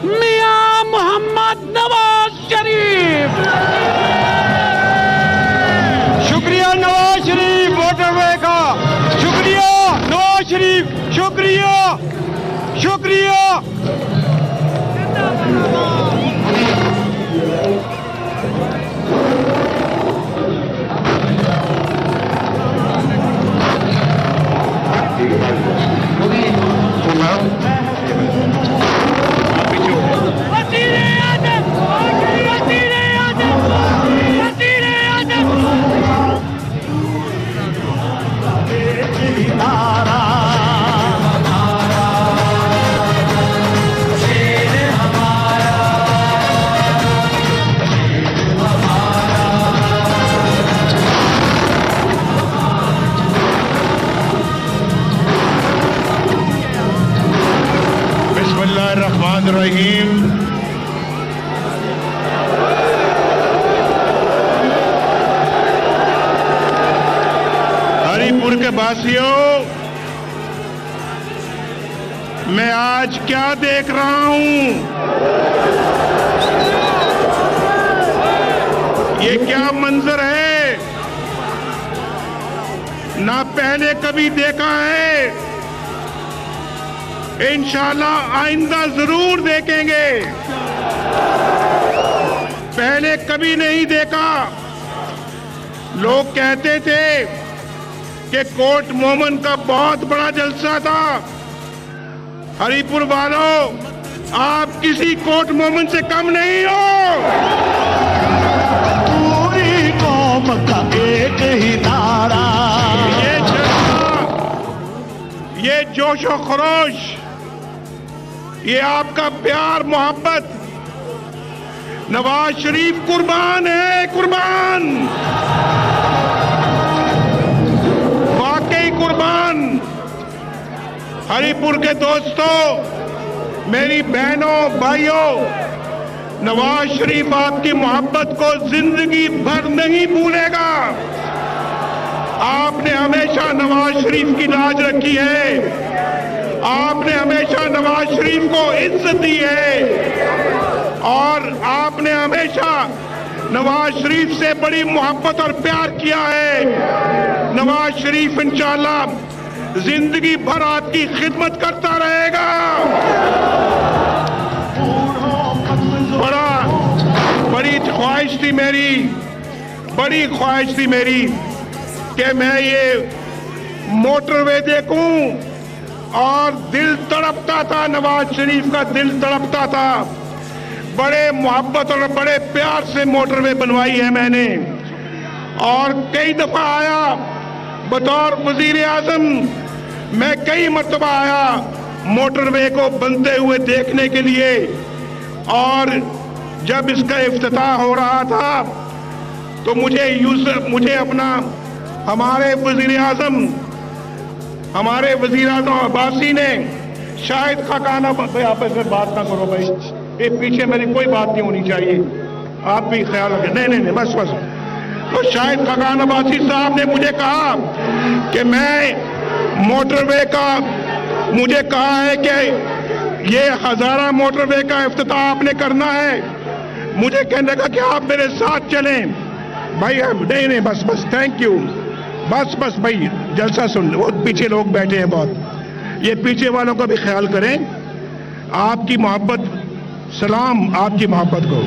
मियां मोहम्मद नवाज शरीफ। शुक्रिया नवाज शरीफ मोटरवे का, शुक्रिया नवाज शरीफ, शुक्रिया शुक्रिया। बिस्मिल्लाहिर्रहमानिर्रहीम। हरिपुर के वासियों, मैं आज क्या देख रहा हूं? ये क्या मंजर है? ना पहले कभी देखा है, इंशाल्लाह आइंदा जरूर देखेंगे। पहले कभी नहीं देखा। लोग कहते थे कि कोर्ट मोमन का बहुत बड़ा जलसा था। हरिपुर वालों, आप किसी कोर्ट मोमन से कम नहीं हो। पूरी कौम का एक ही नारा, ये जज्बा, ये जोशो खरोश, ये आपका प्यार मोहब्बत, नवाज शरीफ कुर्बान है, कुर्बान, वाकई कुर्बान। हरिपुर के दोस्तों, मेरी बहनों भाइयों, नवाज शरीफ आपकी मोहब्बत को जिंदगी भर नहीं भूलेगा। आपने हमेशा नवाज शरीफ की लाज रखी है, आपने हमेशा नवाज शरीफ को इज्जत दी है और आपने हमेशा नवाज शरीफ से बड़ी मोहब्बत और प्यार किया है। नवाज शरीफ इंशाअल्लाह जिंदगी भर आपकी खिदमत करता रहेगा। बड़ी ख्वाहिश थी मेरी, बड़ी ख्वाहिश थी मेरी कि मैं ये मोटरवे देखूं और दिल तड़पता था, नवाज शरीफ का दिल तड़पता था। बड़े मोहब्बत और बड़े प्यार से मोटरवे बनवाई है मैंने और कई दफा आया बतौर वजीर आजम। मैं कई मर्तबा आया मोटरवे को बनते हुए देखने के लिए और जब इसका इफ्तिताह हो रहा था तो मुझे अपना हमारे वजीर आजम अब्बासी ने शाहिद खाकान, भाई आप इसमें बात ना करो भाई, ये पीछे मेरी कोई बात नहीं होनी चाहिए, आप भी ख्याल रखें। नहीं, बस। तो शाहिद खाकान अब्बासी साहब ने मुझे कहा कि मैं मोटरवे का, मुझे कहा है कि ये हजारा मोटरवे का इफ्तिताह आपने करना है। मुझे कहने लगा कि आप मेरे साथ चलें। भाई नहीं, बस, थैंक यू, बस भाई, जलसा सुन। वो पीछे लोग बैठे हैं बहुत, ये पीछे वालों का भी ख्याल करें। आपकी मोहब्बत, सलाम आपकी मोहब्बत को,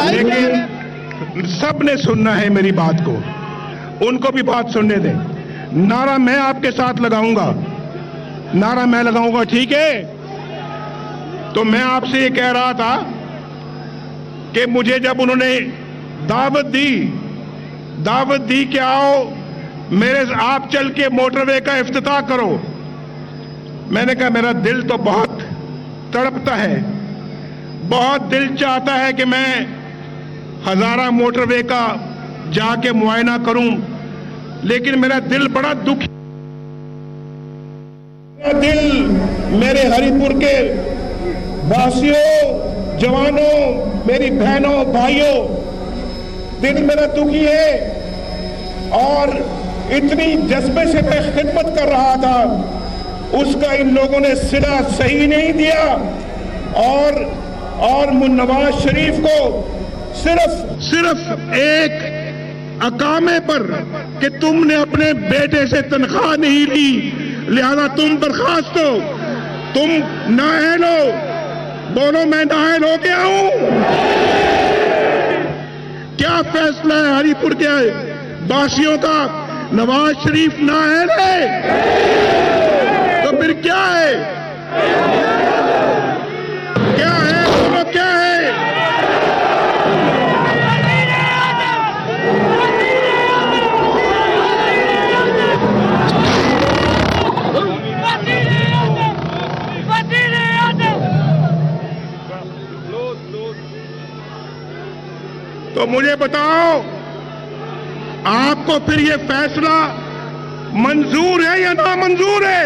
लेकिन सबने सुनना है मेरी बात को, उनको भी बात सुनने दें। नारा मैं आपके साथ लगाऊंगा, नारा मैं लगाऊंगा, ठीक है? तो मैं आपसे ये कह रहा था कि मुझे जब उन्होंने दावत दी कि आओ आप चल के मोटरवे का इफ्तिताह करो, मैंने कहा मेरा दिल तो बहुत तड़पता है, बहुत दिल चाहता है कि मैं हजारा मोटरवे का जाके मुआयना करूं, लेकिन मेरा दिल बड़ा दुखी, मेरा दिल मेरे हरिपुर के वासियों, जवानों, मेरी बहनों, भाइयों, दिल मेरा दुखी है और इतनी जज्बे से मैं खिदमत कर रहा था। उसका इन लोगों ने सिरा सही नहीं दिया और नवाज शरीफ को सिर्फ एक अकामे पर कि तुमने अपने बेटे से तनख्वाह नहीं ली लिहाजा तुम बर्खास्त हो, तुम नाअहल हो। बोलो मैं नाअहल हो गया हूं। क्या फैसला है हरिपुर के वासियों का? नवाज शरीफ नाअहल है तो फिर क्या है? क्या है? बोलो क्या है? तो मुझे बताओ, आपको फिर ये फैसला मंजूर है या नामंजूर है?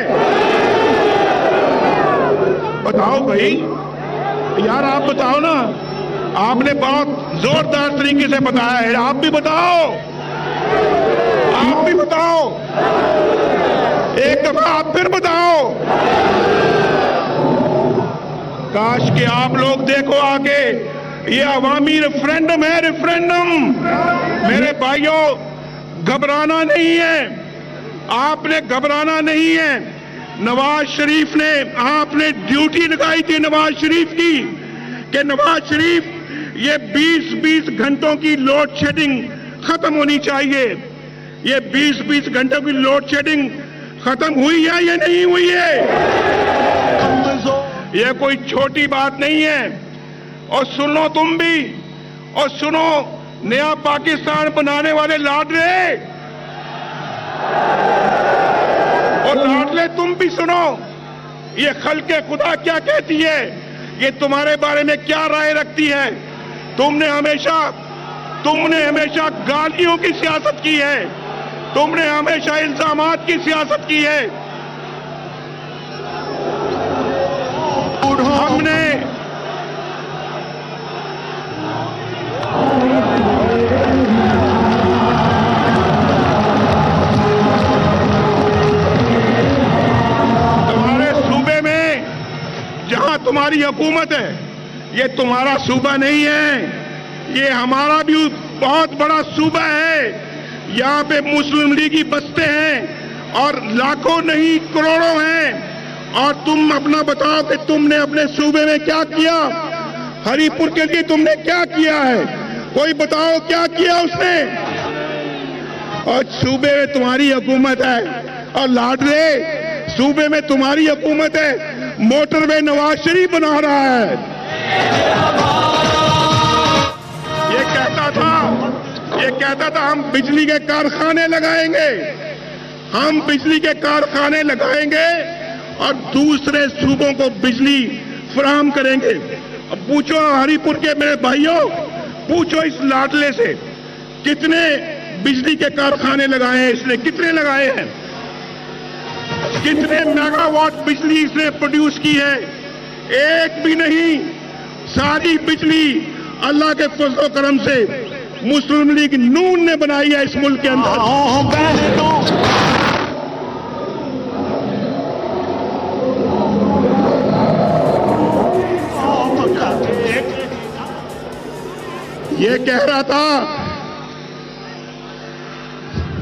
बताओ भाई, यार आप बताओ ना। आपने बहुत जोरदार तरीके से बताया है, आप भी बताओ, आप भी बताओ, एक दफा आप फिर बताओ। काश कि आप लोग देखो आगे, ये अवामी रेफरेंडम है, रेफरेंडम। मेरे भाइयों, घबराना नहीं है, आपने घबराना नहीं है। नवाज शरीफ ने, आपने ड्यूटी लगाई थी नवाज शरीफ की कि नवाज शरीफ ये 20-20 घंटों की लोड शेडिंग खत्म होनी चाहिए। ये 20-20 घंटों की लोड शेडिंग खत्म हुई है या नहीं हुई है? ये कोई छोटी बात नहीं है। और सुनो तुम भी, और सुनो नया पाकिस्तान बनाने वाले लाडले, और लाडले तुम भी सुनो, ये खल्के खुदा क्या कहती है, ये तुम्हारे बारे में क्या राय रखती है। तुमने हमेशा गालियों की सियासत की है, तुमने हमेशा इल्जामात की सियासत की है। हमने तुम्हारे सूबे में जहां तुम्हारी हुकूमत है, ये तुम्हारा सूबा नहीं है, ये हमारा भी बहुत बड़ा सूबा है। यहाँ पे मुस्लिम लीगी बसते हैं और लाखों नहीं करोड़ों हैं। और तुम अपना बताओ कि तुमने अपने सूबे में क्या किया, हरिपुर के लिए तुमने क्या किया है? कोई बताओ क्या किया उसने? और सूबे में तुम्हारी हुकूमत है, और लाडले सूबे में तुम्हारी हुकूमत है, मोटरवे नवाज शरीफ बना रहा है। ये कहता था हम बिजली के कारखाने लगाएंगे, हम बिजली के कारखाने लगाएंगे और दूसरे सूबों को बिजली फराहम करेंगे। अब पूछो हरिपुर के मेरे भाइयों, पूछो इस लाडले से कितने बिजली के कारखाने लगाए हैं इसने, कितने लगाए हैं, कितने मेगावाट बिजली इसने प्रोड्यूस की है? एक भी नहीं। सारी बिजली अल्लाह के फजल करम से मुस्लिम लीग नून ने बनाई है इस मुल्क के अंदर। ये कह रहा था,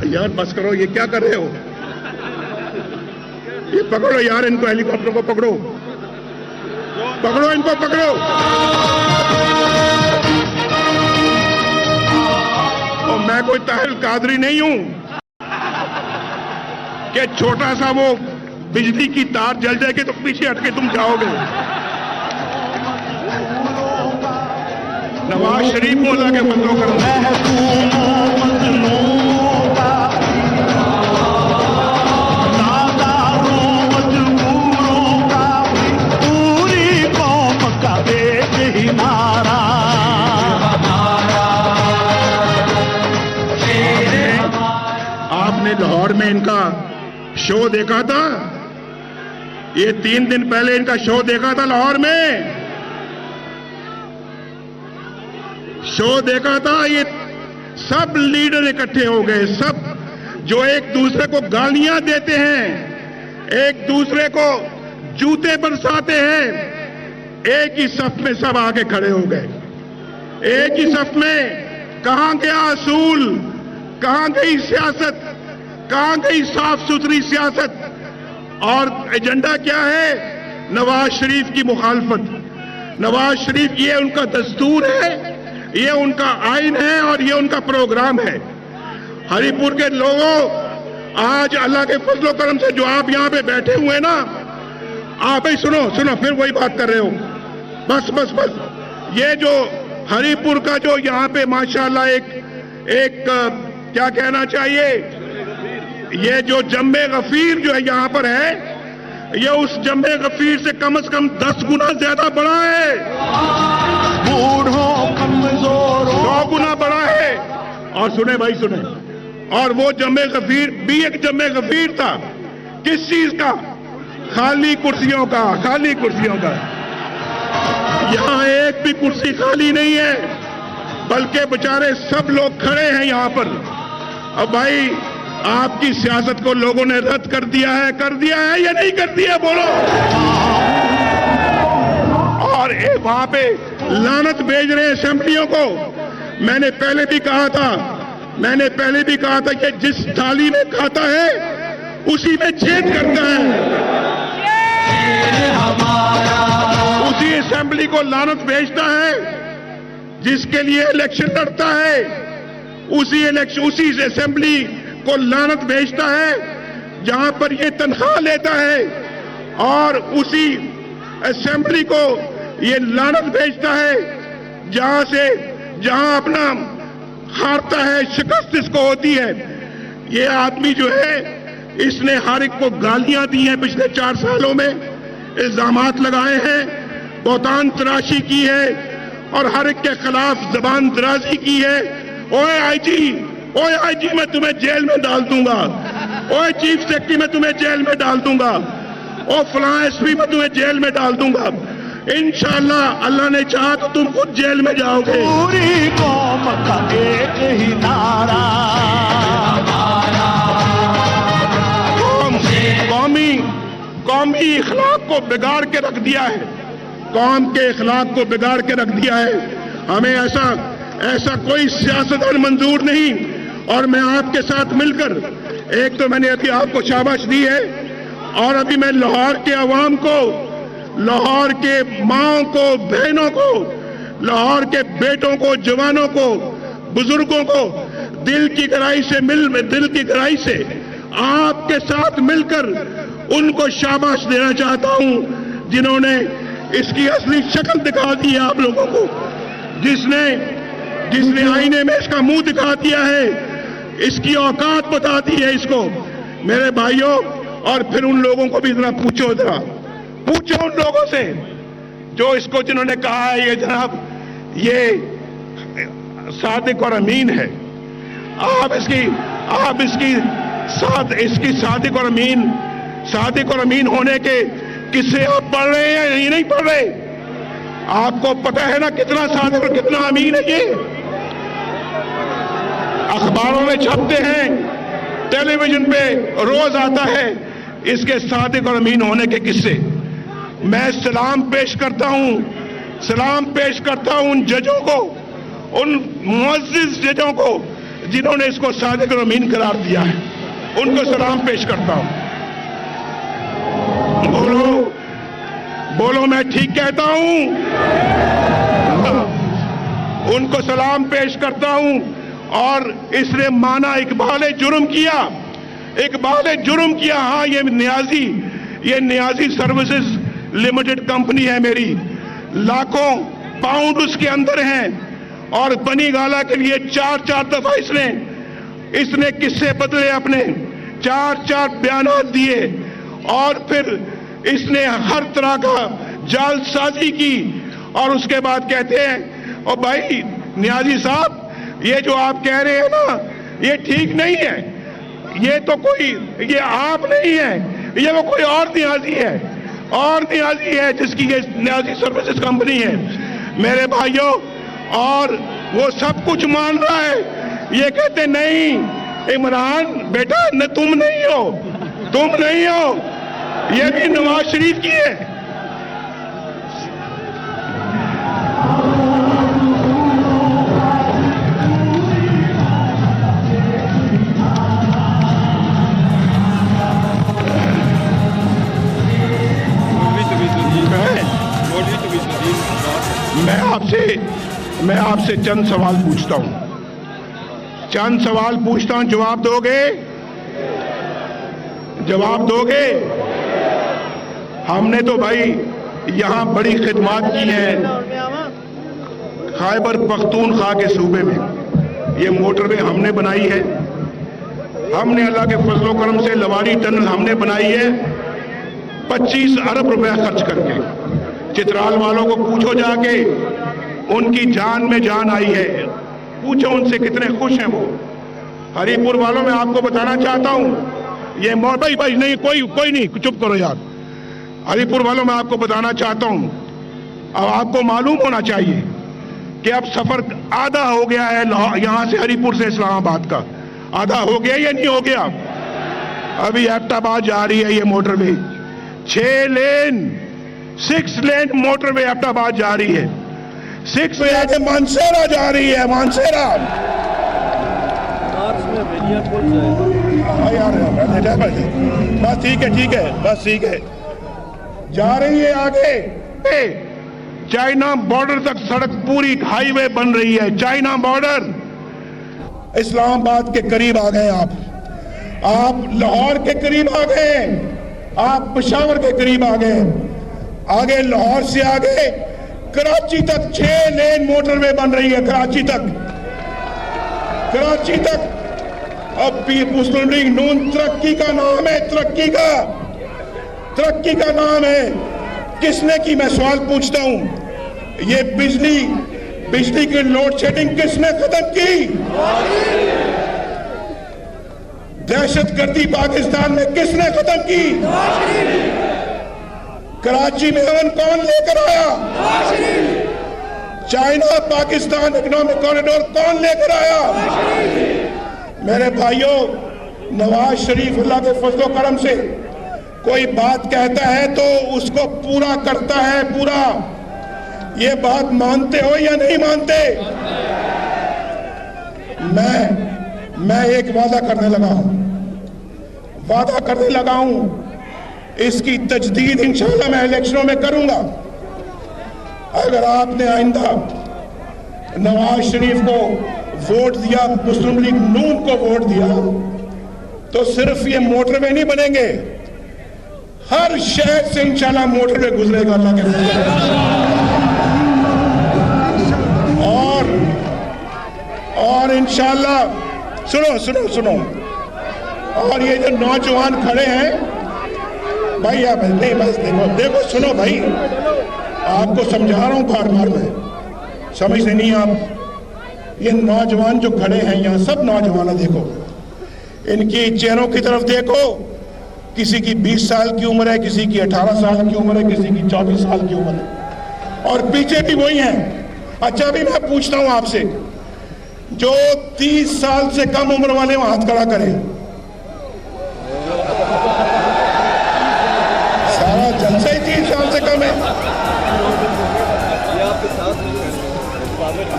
यार बस करो, ये क्या कर रहे हो? ये पकड़ो यार इनको, हेलीकॉप्टर को पकड़ो, पकड़ो इनको, पकड़ो। और मैं कोई ताहिर कादरी नहीं हूं कि छोटा सा वो बिजली की तार जल जाएगी तो पीछे हटके तुम जाओगे। नवाज शरीफ को अल्लाह के बंदों पूरी कौम का एक ही नारा। आपने लाहौर में इनका शो देखा था? ये 3 दिन पहले इनका शो देखा था लाहौर में, शो देखा था। ये सब लीडर इकट्ठे हो गए, सब जो एक दूसरे को गालियां देते हैं, एक दूसरे को जूते बरसाते हैं। एक ही सफ में सब आके खड़े हो गए। एक ही सफ में कहां गया असूल, कहां गई सियासत, कहां गई साफ सुथरी सियासत? और एजेंडा क्या है? नवाज शरीफ की मुखालफत। नवाज शरीफ, ये उनका दस्तूर है, ये उनका आइन है और ये उनका प्रोग्राम है। हरिपुर के लोगों, आज अल्लाह के फजलो करम से जो आप यहां पे बैठे हुए हैं ना, आप ही सुनो फिर वही बात कर रहे हो। बस ये जो हरिपुर का जो यहाँ पे माशाल्लाह एक क्या कहना चाहिए, ये जो जम्मे गफीर जो है यहाँ पर है, ये उस जम्मे गफीर से कम 10 गुना ज्यादा बड़ा है, बूढ़ों कमजोरों 100 गुना बड़ा है। और सुने भाई सुने, और वो जम्मे गफीर भी एक जम्मे गफीर था। किस चीज का? खाली कुर्सियों का, खाली कुर्सियों का। यहां एक भी कुर्सी खाली नहीं है, बल्कि बेचारे सब लोग खड़े हैं यहां पर। अब भाई, आपकी सियासत को लोगों ने रद्द कर दिया है या नहीं कर दिया? बोलो। और वहां पे लानत भेज रहे हैं असेंबलियों को। मैंने पहले भी कहा था कि जिस थाली में खाता है उसी में छेद करता है। उसी असेंबली को लानत भेजता है जिसके लिए इलेक्शन लड़ता है, उसी असेंबली को लानत भेजता है जहां पर ये तनख्वाह लेता है, और उसी असेंबली को ये लानत भेजता है जहां अपना हारता है, शिकस्त इसको होती है। ये आदमी जो है, इसने हर एक को गालियां दी हैं पिछले 4 सालों में, इल्जामात लगाए हैं, बहतान तराशी की है और हर एक के खिलाफ जबान दराजी की है। ओए आईजी मैं तुम्हें जेल में डाल दूंगा, ओए चीफ सेक्रेटरी मैं तुम्हें जेल में डाल दूंगा, ओ फलां एसपी मैं तुम्हें जेल में डाल दूंगा। इंशाअल्लाह अल्लाह ने चाहा तो तुम खुद जेल में जाओगे। पूरी कौम का एक ही नारा, कौमी इखलाक को बिगाड़ के रख दिया है, कौम के इखलाक को बिगाड़ के रख दिया है। हमें ऐसा कोई सियासतदान मंजूर नहीं। और मैं आपके साथ मिलकर, एक तो मैंने अभी आपको शाबाश दी है, और अभी मैं लाहौर के अवाम को, लाहौर के माओं को, बहनों को, लाहौर के बेटों को, जवानों को, बुजुर्गों को दिल की गहराई से आपके साथ मिलकर उनको शाबाश देना चाहता हूं, जिन्होंने इसकी असली शक्ल दिखा दी है आप लोगों को, जिसने आईने में इसका मुंह दिखा दिया है, इसकी औकात बता दी है इसको। मेरे भाइयों, और फिर उन लोगों को भी पूछो उन लोगों से जो इसको, जिन्होंने कहा है ये जनाब ये सादिक और अमीन है। आप इसकी सादिक और अमीन होने के किस्से आप पढ़ रहे हैं या नहीं पढ़ रहे? आपको पता है ना कितना सादिक और कितना अमीन है ये? अखबारों में छपते हैं, टेलीविजन पे रोज आता है इसके सादिक और अमीन होने के किस्से। मैं सलाम पेश करता हूं उन जजों को, उन मुअज़्ज़िज़ जजों को जिन्होंने इसको सादिक और अमीन करार दिया है, उनको सलाम पेश करता हूं। बोलो मैं ठीक कहता हूं? उनको सलाम पेश करता हूं। और इसने माना इकबाल जुर्म किया। हाँ, ये नियाजी सर्विसेज लिमिटेड कंपनी है मेरी, लाखों पाउंड उसके अंदर हैं, और बनी गाला के लिए 4 दफा इसने किस्से बदले, अपने 4 बयानात दिए, और फिर इसने हर तरह का जालसाजी की। और उसके बाद कहते हैं, ओ भाई नियाजी साहब, ये जो आप कह रहे हैं ना, ये ठीक नहीं है, ये आप नहीं है, ये वो कोई और नियाजी है जिसकी ये नियाजी सर्विसेज कंपनी है। मेरे भाइयों, और वो सब कुछ मान रहा है। ये कहते नहीं इमरान बेटा, न तुम नहीं हो, ये भी नवाज शरीफ की है। मैं आपसे चंद सवाल पूछता हूं, जवाब दोगे? जवाब दोगे? हमने तो भाई यहां बड़ी खिदमत की है खैबर पख्तूनख्वा के सूबे में। ये मोटरवे हमने बनाई है, हमने अल्लाह के फजलो करम से लवारी टनल हमने बनाई है 25 अरब रुपया खर्च करके। चित्राल वालों को पूछो जाके, उनकी जान में जान आई है, पूछो उनसे कितने खुश हैं वो। हरिपुर वालों में आपको बताना चाहता हूं, ये भाई नहीं, कोई नहीं, चुप करो यार। हरिपुर वालों में आपको बताना चाहता हूं, अब आपको मालूम होना चाहिए कि अब सफर आधा हो गया है यहां से हरिपुर से इस्लामाबाद का, आधा हो गया या नहीं हो गया? अभी एबटाबाद जा रही है ये मोटरवे, 6 लेन मोटरवे एबटाबाद जा रही है, 6 पे आके मानसेरा जा रही है, मानसेरा। बस ठीक है, जा रही है आगे। चाइना बॉर्डर तक सड़क पूरी हाईवे बन रही है, चाइना बॉर्डर। इस्लामाबाद के करीब आ गए आप लाहौर के करीब आ गए, आप पेशावर के करीब आ गए, आगे लाहौर से आगे कराची तक 6 लेन मोटरवे बन रही है, कराची तक। अब मुस्लिम लीग नून तरक्की का नाम है, तरक्की का नाम है। किसने की? मैं सवाल पूछता हूं, ये बिजली की लोड शेडिंग किसने खत्म की? दहशतगर्दी पाकिस्तान में किसने खत्म की? कराची में अमन कौन लेकर आया? चाइना पाकिस्तान इकोनॉमिक कॉरिडोर कौन लेकर आया? मेरे भाइयों, नवाज शरीफ अल्लाह के फजलो करम से कोई बात कहता है तो उसको पूरा करता है, पूरा। ये बात मानते हो या नहीं मानते? मैं एक वादा करने लगा हूं, इसकी तजदीद इंशाअल्लाह मैं इलेक्शनों में करूंगा। अगर आपने आइंदा नवाज शरीफ को वोट दिया, मुस्लिम लीग नून को वोट दिया, तो सिर्फ ये मोटरवे नहीं बनेंगे, हर शहर से इंशाअल्लाह मोटरवे गुजरेगा अल्लाह के फजल। और इंशाअल्लाह सुनो, और ये जो नौजवान खड़े हैं भाई, आप नहीं, बस देखो सुनो भाई, आपको समझा रहा हूं बार मैं, समझते नहीं आप। ये नौजवान जो खड़े हैं यहाँ, सब नौजवान है, देखो इनकी चेहरों की तरफ देखो। किसी की 20 साल की उम्र है, किसी की 18 साल की उम्र है, किसी की 24 साल की उम्र है, और पीछे भी वही हैं। अच्छा, अभी मैं पूछता हूं आपसे, जो 30 साल से कम उम्र वाले हाथ खड़ा करें। सारा जलसा ही 30 साल से कम है।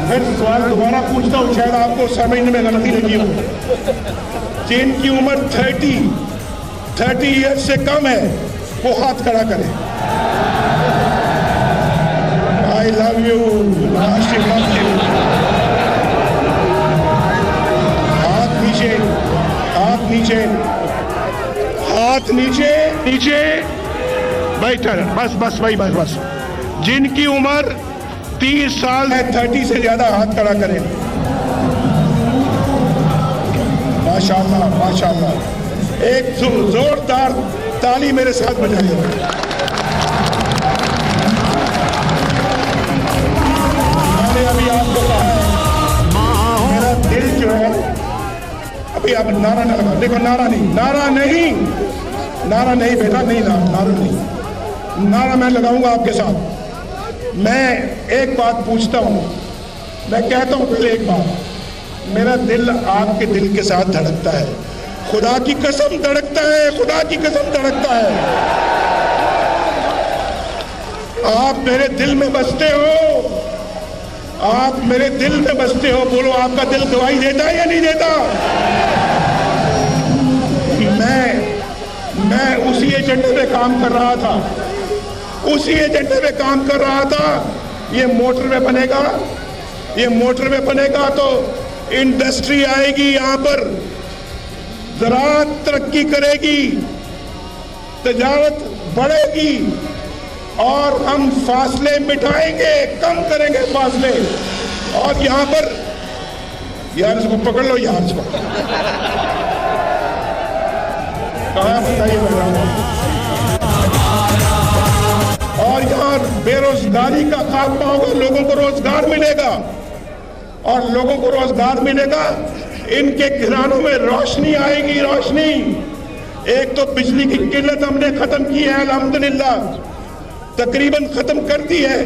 फिर सवाल दोबारा पूछता हूं, शायद आपको समझने में गलती लगी हो। जिनकी उम्र 30 ईयर्स से कम है वो हाथ खड़ा करें। आई लव यू, हाथ नीचे बैठा, बस भाई, बस। जिनकी उम्र 30 साल है, 30 से ज्यादा हाथ खड़ा करें। माशाअल्लाह। एक जोरदार ताली मेरे साथ बजाइए। मैंने अभी आपको कहा है, मेरा दिल जो है, अभी आप नारा ना लगा, देखो नारा नहीं बेटा, नहीं नारा मैं लगाऊंगा आपके साथ। मैं एक बात पूछता हूं, मैं कहता हूं पहले एक बात, मेरा दिल आपके दिल के साथ धड़कता है। खुदा की कसम धड़कता है, खुदा की कसम धड़कता है। आप मेरे दिल में बसते हो, आप मेरे दिल में बसते हो। बोलो, आपका दिल गवाही देता है या नहीं देता? मैं उसी एजेंडे पे काम कर रहा था, उसी एजेंडे पे काम कर रहा था। ये मोटरवे बनेगा, ये मोटरवे बनेगा तो इंडस्ट्री आएगी, यहां पर ज़राअत तरक्की करेगी, तजारत बढ़ेगी और हम फासले मिटाएंगे, कम करेंगे फासले। और यहां पर यार इसको पकड़ लो, यार इसको कहाँ बताइए। और यहाँ बेरोजगारी का खात्मा होगा, लोगों को रोजगार मिलेगा और लोगों को रोजगार मिलेगा। इनके घरानों में रोशनी आएगी, रोशनी। एक तो बिजली की किल्लत हमने खत्म की है, अल्हम्दुलिल्लाह तकरीबन खत्म कर दी है।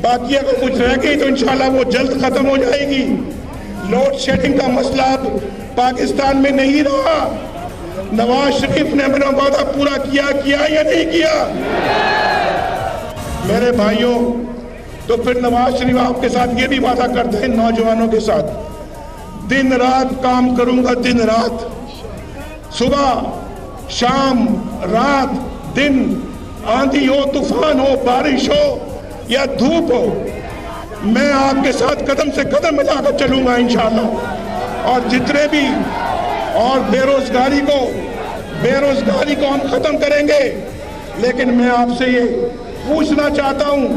बाकी अगर कुछ रह गई तो इंशाल्लाह वो जल्द खत्म हो जाएगी। लोड शेडिंग का मसला अब पाकिस्तान में नहीं रहा। नवाज शरीफ ने अपना वादा पूरा किया या नहीं किया? मेरे भाइयों, तो फिर नवाज शरीफ आपके साथ ये भी वादा करते हैं नौजवानों के साथ, दिन रात काम करूंगा, दिन रात, सुबह शाम रात दिन, आंधी हो, तूफान हो, बारिश हो या धूप हो, मैं आपके साथ कदम से कदम मिलाकर चलूंगा इंशाअल्लाह। और जितने भी और बेरोजगारी को हम खत्म करेंगे। लेकिन मैं आपसे ये पूछना चाहता हूं,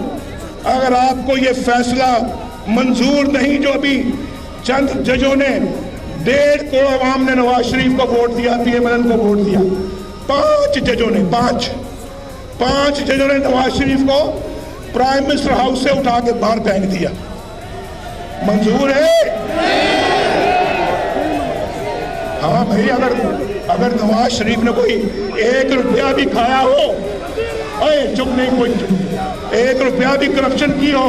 अगर आपको ये फैसला मंजूर नहीं, जो अभी चंद जजों ने 1.5 करोड़ अवाम ने नवाज शरीफ को वोट दिया, PMLN को वोट दिया, 5 जजों ने 5 जजों ने नवाज शरीफ को प्राइम मिनिस्टर हाउस से उठा के बाहर फेंक दिया, मंजूर है? हाँ भाई, अगर नवाज शरीफ ने कोई 1 रुपया भी खाया हो, चुप नहीं, कोई 1 रुपया भी करप्शन की हो,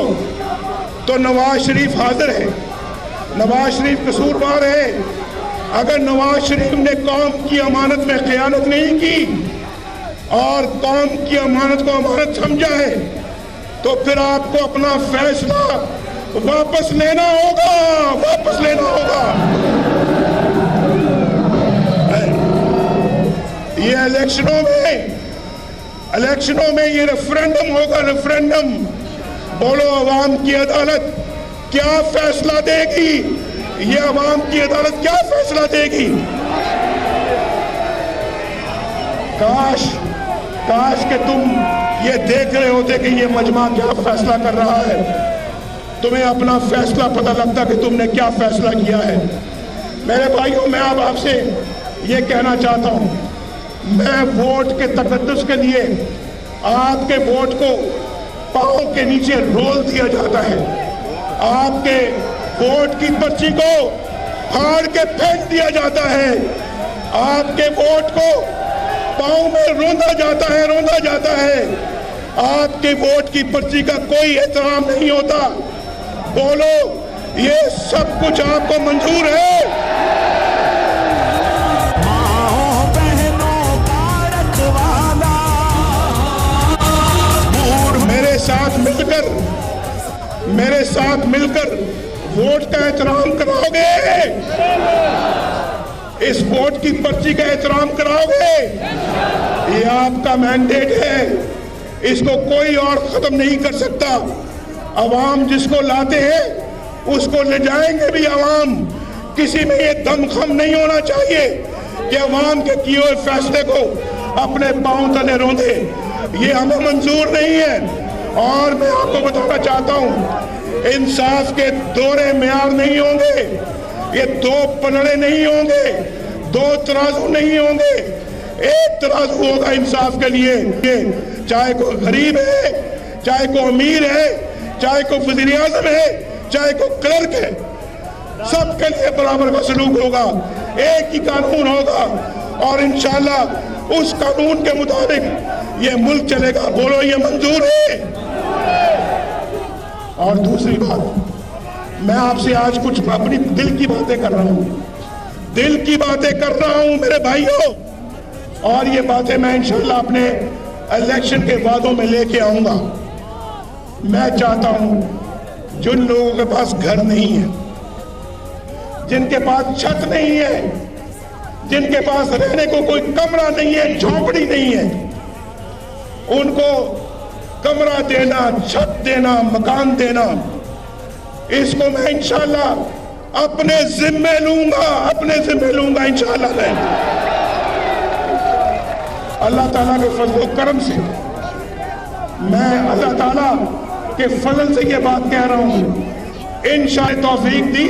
तो नवाज शरीफ हाजिर है, नवाज शरीफ कसूरवार है। अगर नवाज शरीफ ने कौम की अमानत में खयानत नहीं की और कौम की अमानत को अमानत समझा है, तो फिर आपको अपना फैसला वापस लेना होगा, वापस लेना होगा। ये इलेक्शनों में ये रेफरेंडम होगा, रेफरेंडम। बोलो, अवाम की अदालत क्या फैसला देगी? ये अवाम की अदालत क्या फैसला देगी? काश कि तुम ये देख रहे होते कि ये मजमा क्या फैसला कर रहा है, तुम्हें अपना फैसला पता लगता कि तुमने क्या फैसला किया है। मेरे भाइयों, मैं अब आपसे ये कहना चाहता हूं, मैं वोट के तकद्दुस के लिए आपके वोट को पांव के नीचे रोल दिया जाता है, आपके वोट की पर्ची को फाड़ के फेंक दिया जाता है, आपके वोट को पांव में रोंदा जाता है, आपके वोट की पर्ची का कोई एहतराम नहीं होता। बोलो, ये सब कुछ आपको मंजूर है? मेरे साथ मिलकर वोट का एहतराम कराओगे? इस वोट की पर्ची का एहतराम कराओगे? ये आपका मैंडेट है, इसको कोई और खत्म नहीं कर सकता। अवाम जिसको लाते हैं उसको ले जाएंगे भी अवाम। किसी में ये दमखम नहीं होना चाहिए कि अवाम के किए हुए फैसले को अपने पांव तले रोंदे, ये हमें मंजूर नहीं है। और मैं आपको बताना चाहता हूं, इंसाफ के दोहरे म्यार नहीं होंगे, ये 2 पलड़े नहीं होंगे, 2 तराजू नहीं होंगे, एक तराजू होगा इंसाफ के लिए। चाहे कोई गरीब है, चाहे कोई अमीर है, चाहे कोई वज़ीर आज़म है, चाहे कोई क्लर्क है, सबके लिए बराबर का सलूक होगा, एक ही कानून होगा और इंशाअल्लाह उस कानून के मुताबिक ये मुल्क चलेगा। बोलो, ये मंजूर है? और दूसरी बात, मैं आपसे आज कुछ अपनी दिल की बातें कर रहा हूं। दिल की बातें कर रहा हूं मेरे भाइयों, और ये बातें मैं इंशाल्लाह अपने इलेक्शन के वादों में लेके आऊंगा। मैं चाहता हूं जिन लोगों के पास घर नहीं है, जिनके पास छत नहीं है, जिनके पास रहने को कोई कमरा नहीं है, झोपड़ी नहीं है, उनको कमरा देना, छत देना, मकान देना, इसको मैं इंशाल्लाह अपने जिम्मे लूंगा इंशाल्लाह। मैं अल्लाह ताला के फजल व करम से, मैं अल्लाह ताला के फजल से ये बात कह रहा हूं, इंशाअल्लाह तौफीक दी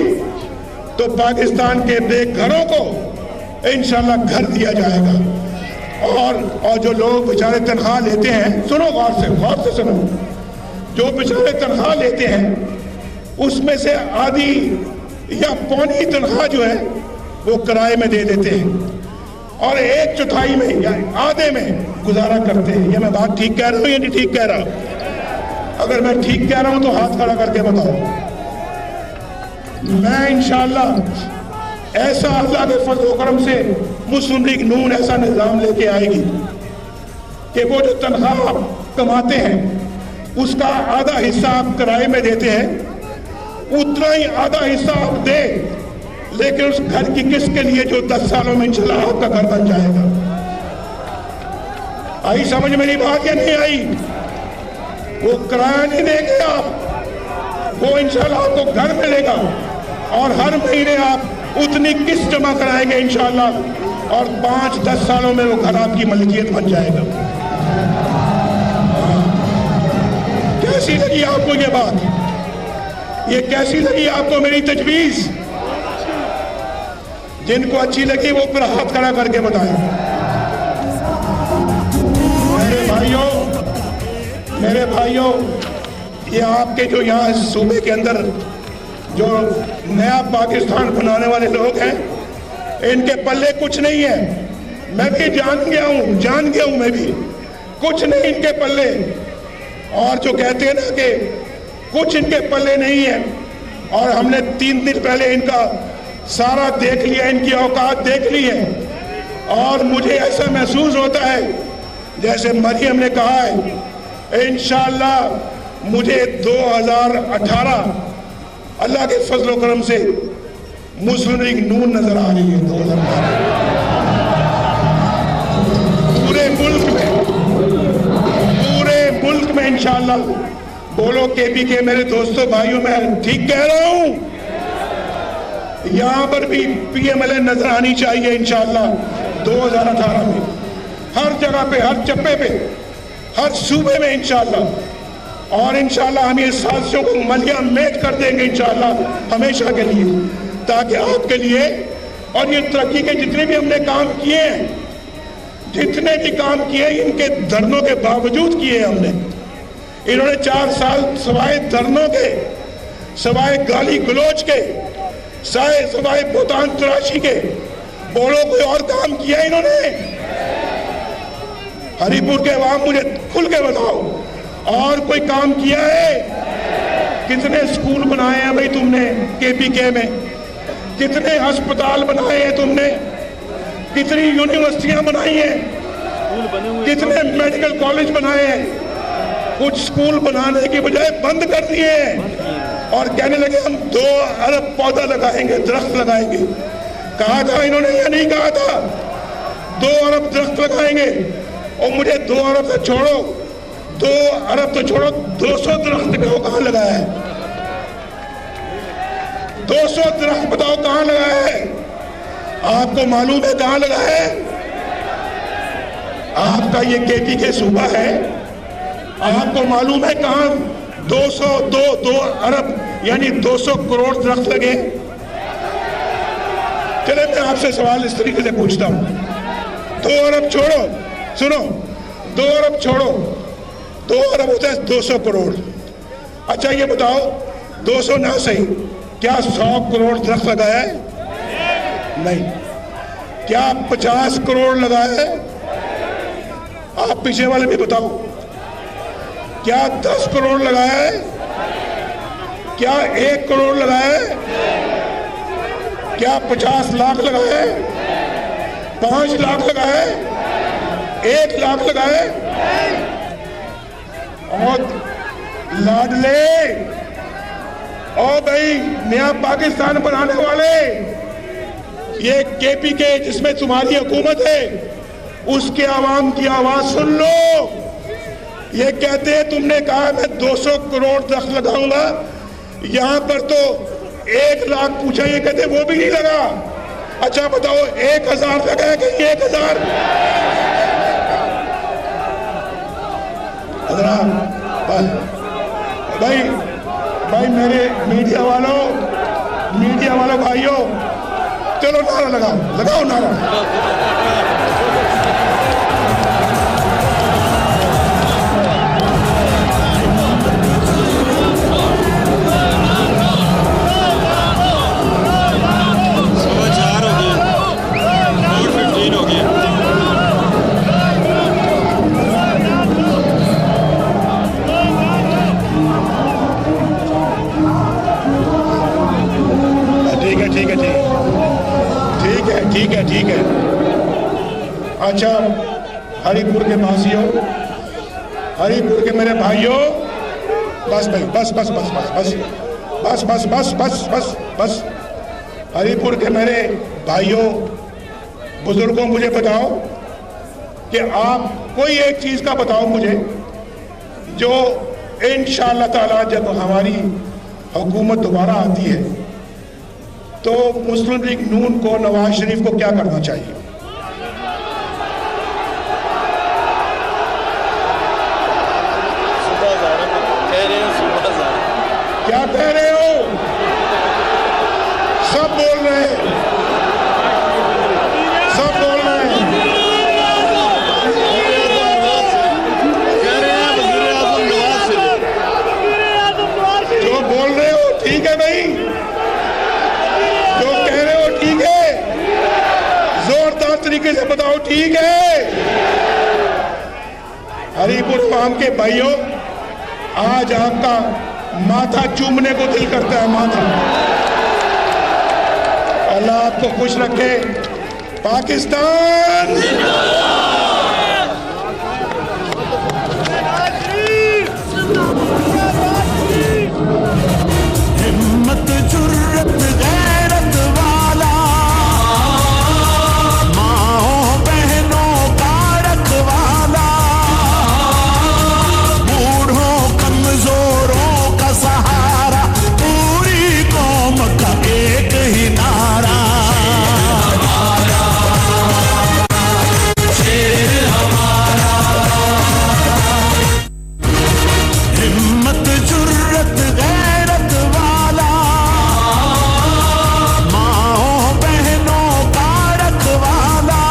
तो पाकिस्तान के बेघरों को इंशाल्लाह घर दिया जाएगा। और जो लोग बेचारे तनख्वाह लेते हैं, सुनो गौर से सुनो, जो बेचारे तनख्वाह लेते हैं उसमें से आधी या पौनी तनख्वाह जो है वो किराए में दे देते हैं और 1/4 में या आधे में गुजारा करते हैं। ये मैं बात ठीक कह रहा हूं या नहीं ठीक कह रहा? अगर मैं ठीक कह रहा हूं तो हाथ खड़ा करके बताओ। मैं इंशाअल्लाह ऐसा अल्लाह के फजल करम से मुस्लिम लीग नून ऐसा निजाम लेके आएगी कि वो जो तनख्वाह कमाते हैं उसका आधा हिस्सा आप किराए में देते हैं, उतना ही आधा हिस्सा आप दे, लेकिन उस घर की किस्त के लिए जो 10 सालों में इंशाल्लाह आपका घर बन जाएगा। आई समझ मेरी बात या नहीं आई? वो किराया नहीं देंगे आप, वो इंशाल्लाह आपको घर मिलेगा और हर महीने आप उतनी किस्त जमा कराएंगे इंशाल्लाह, और 5-10 सालों में वो घर आपकी मलकियत बन जाएगा। कैसी लगी आपको ये बात? ये कैसी लगी आपको मेरी तजवीज? जिनको अच्छी लगी वो फिर हाथ खड़ा करके बताएं। मेरे भाइयों, ये आपके जो यहाँ सूबे के अंदर जो नया पाकिस्तान बनाने वाले लोग हैं, इनके पल्ले कुछ नहीं है। मैं भी जान गया हूं मैं भी, कुछ नहीं इनके पल्ले। और जो कहते हैं ना कि कुछ इनके पल्ले नहीं है, और हमने 3 दिन पहले इनका सारा देख लिया, इनकी औकात देख ली है, और मुझे ऐसा महसूस होता है जैसे मरियम ने कहा है, इंशाअल्लाह मुझे 2018 अल्लाह के फजल व करम से मुस्लिम लीग नून नजर आ रही है। 2018 पूरे मुल्क में इंशाअल्लाह। बोलो केपी के मेरे दोस्तों भाइयों, मैं ठीक कह रहा हूं? यहां पर भी पीएमएलए नजर आनी चाहिए इंशाअल्लाह 2018 में, हर जगह पे, हर चप्पे पे, हर सूबे में इंशाअल्लाह। और इंशाअल्लाह हम ये साजिशों को मलिया मेट कर देंगे इंशाअल्लाह हमेशा के लिए, ताकि आपके लिए और ये तरक्की के जितने भी हमने काम किए हैं, जितने भी काम किए इनके धरनों के बावजूद किए हमने। इन्होंने 4 साल सवाए धरनों के, सवाए गाली गलोच के, सवाए भुगतान तराशी के, बोलो कोई और काम किया इन्होंने? हरिपुर के अवाम मुझे खुल के बताओ, और कोई काम किया है? कितने स्कूल बनाए हैं भाई तुमने केपीके में? कितने अस्पताल बनाए हैं तुमने? कितनी यूनिवर्सिटियां बनाई हैं? कितने मेडिकल कॉलेज बनाए हैं? कुछ स्कूल बनाने की बजाय बंद कर दिए हैं और कहने लगे हम 2 अरब पौधा लगाएंगे, दरख्त लगाएंगे। कहा था इन्होंने या नहीं कहा था? 2 अरब दरख्त लगाएंगे। और मुझे 2 अरब से छोड़ो, 2 अरब तो छोड़ो, 200 दरख्त कहां लगाया है? 200 दरख्त बताओ कहां लगाया है? आपको मालूम है कहां लगाया है? आपका ये केपी के सूबा है, आपको मालूम है कहां 2 अरब यानी 200 करोड़ दरख्त लगे? चले मैं आपसे सवाल इस तरीके से पूछता हूं, 2 अरब छोड़ो, सुनो, 2 अरब छोड़ो, 2 अरब होता है 200 करोड़। अच्छा ये बताओ, 200 ना सही, क्या 100 करोड़ दरख्त लगाया है? नहीं। क्या 50 करोड़ लगाया है? आप पीछे वाले भी बताओ। क्या 10 करोड़ लगाया है? क्या 1 करोड़ लगाया है? क्या 50 लाख लगाए, 5 लाख लगाए, 1 लाख लगाए? और लाडले और भाई नया पाकिस्तान बनाने वाले, ये केपीके जिसमें तुम्हारी हुकूमत है, उसके आवाम की आवाज सुन लो। ये कहते हैं तुमने कहा मैं 200 करोड़ दख्ल लगाऊंगा, यहां पर तो 1 लाख पूछा, ये कहते वो भी नहीं लगा। अच्छा बताओ 1000 लगाया कि 1000? भाई मेरे मीडिया वालों भाइयों, चलो नारा लगाओ नारा। ठीक है। अच्छा हरिपुर के वासियों, हरिपुर के मेरे भाइयों, बस भाई बस। हरिपुर के मेरे भाइयों बुजुर्गों, मुझे बताओ कि आप कोई एक चीज का बताओ मुझे, जो इंशाअल्लाह ताला जब हमारी हुकूमत दोबारा आती है तो मुस्लिम लीग नून को, नवाज शरीफ को क्या करना चाहिए? क्या कह रहे हो? सब बोल रहे हैं। जो बोल रहे हो ठीक है भाई, जो कह रहे हो ठीक है, जोरदार तरीके से बताओ ठीक है। हरिपुर फार्म के भाइयों, आज आपका माथा चूमने को दिल करता है, माथा। अल्लाह आपको खुश रखे। पाकिस्तान हिम्मत जुर्रत गैरत वाला, माओ बहनों का रखवाला, बूढ़ों कमजोरों का सहारा, पूरी कौम का एक ही नारा, शेर हमारा। हिम्मत जुर्रत गैरत वाला, माओ बहनों का रखवाला,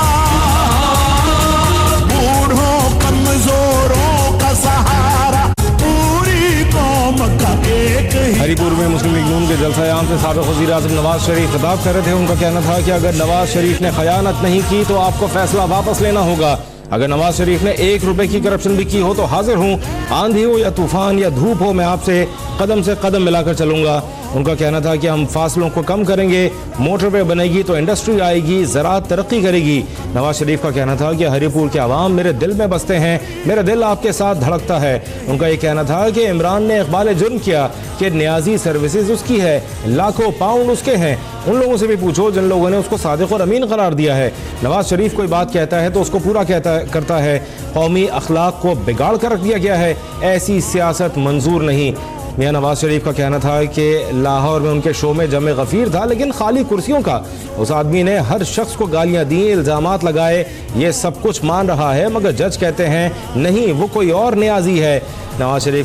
बूढ़ों कमजोरों का सहारा, पूरी कौम का एक ही। हरिपुर में मुस्लिम लीग नून के जलसा-ए-आम से साबिक़ वज़ीर-ए-आज़म नवाज शरीफ खिताब कर रहे थे। उनका कहना था कि अगर नवाज शरीफ ने खयानत नहीं की तो आपको फैसला वापस लेना होगा। अगर नवाज शरीफ ने 1 रुपए की करप्शन भी की हो तो हाजिर हूँ, आंधी हो या तूफान या धूप हो, मैं आपसे कदम से कदम मिलाकर चलूंगा। उनका कहना था कि हम फासलों को कम करेंगे, मोटरवे बनेगी तो इंडस्ट्री आएगी, ज़राअत तरक्की करेगी। नवाज शरीफ का कहना था कि हरिपुर के अवाम मेरे दिल में बसते हैं, मेरा दिल आपके साथ धड़कता है। उनका ये कहना था कि इमरान ने इकबाल जुर्म किया कि न्याजी सर्विसेज उसकी है, लाखों पाउंड उसके हैं। उन लोगों से भी पूछो जिन लोगों ने उसको सादिक और अमीन करार दिया है। नवाज शरीफ कोई बात कहता है तो उसको पूरा करता है। कौमी अखलाक को बिगाड़ कर रख दिया गया है, ऐसी सियासत मंजूर नहीं। मियां नवाज शरीफ का कहना था कि लाहौर में उनके शो में जमे गफीर था, लेकिन खाली कुर्सियों का। उस आदमी ने हर शख्स को गालियां दी, इल्जामात लगाए, ये सब कुछ मान रहा है, मगर जज कहते हैं नहीं, वो कोई और न्याजी है। नवाज शरीफ